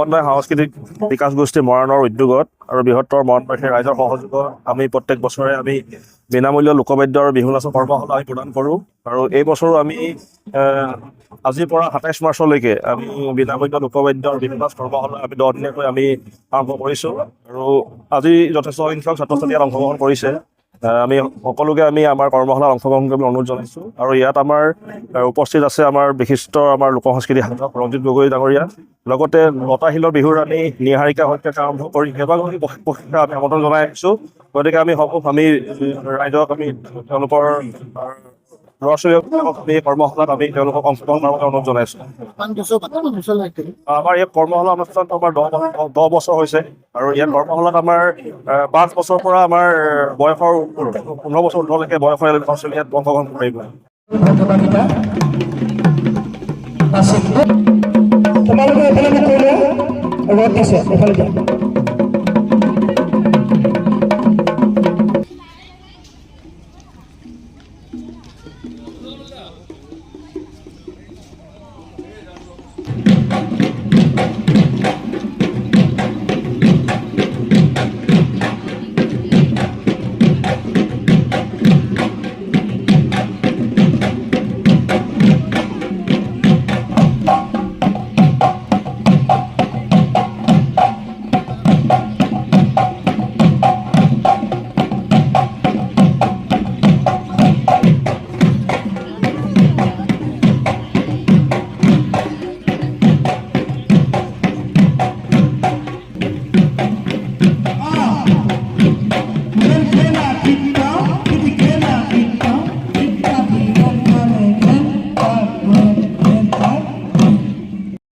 সমন্বয় সাংস্কৃতিক বিকাশ গোষ্ঠী মৰাণৰ উদ্যোগত আৰু বৃহত্তৰ মৰাণবাসী ৰাইজৰ সহযোগত আমি প্ৰত্যেক বছৰে আমি বিনামূল্য লোকবাদ্য আৰু বিহু নাচৰ কৰ্মশালা আমি প্ৰদান কৰোঁ। আৰু এই বছৰো আমি আজিৰ পৰা ২৭ মাৰ্চলৈকে আমি বিনামূল্য লোকবাদ্য আৰু বিহু নাচ কৰ্মশালা আমি 10 দিনীয়াকৈ আমি আৰম্ভ কৰিছোঁ। আৰু আজি যথেষ্ট সংখ্যক ছাত্ৰ ছাত্ৰীয়ে অংশগ্ৰহণ কৰিছে। আমি সকলোকে আমি আমাৰ কৰ্মশালাত অংশগ্ৰহণ কৰিবলৈ অনুৰোধ জনাইছোঁ। আৰু ইয়াত আমাৰ উপস্থিত আছে আমাৰ বিশিষ্ট আমাৰ লোক সংস্কৃতি সাধক ৰঞ্জিত গগৈ ডাঙৰীয়া, লগতে লতাশিলৰ বিহুৰ ৰাণী নিহাৰিকা শইকীয়াকে আৰম্ভ কৰি কেইবাগৰাকী প্ৰশিক্ষক আমি আমন্ত্ৰণ জনাই আহিছোঁ। গতিকে আমি ৰাইজক আমি তেওঁলোকৰ ল'ৰা ছোৱালীবিলাকক আমি কৰ্মশালাত আমি তেওঁলোকক অংশগ্ৰহণ কৰাৰ বাবে অনুৰোধ জনাইছোঁ। আমাৰ এই কৰ্মশালা অনুষ্ঠানটো আমাৰ 10 বছৰ হৈছে আৰু ইয়াত কৰ্মশালাত আমাৰ 5 বছৰৰ পৰা আমাৰ বয়সৰ 15 বছৰ উৰ্ধলৈকে বয়সৰ ল'ৰা ছোৱালী ইয়াত অংশগ্ৰহণ কৰিব। তোমালোকে এফালে নকৰিলে ৰ'দ দিছে, এফালে দিয়া।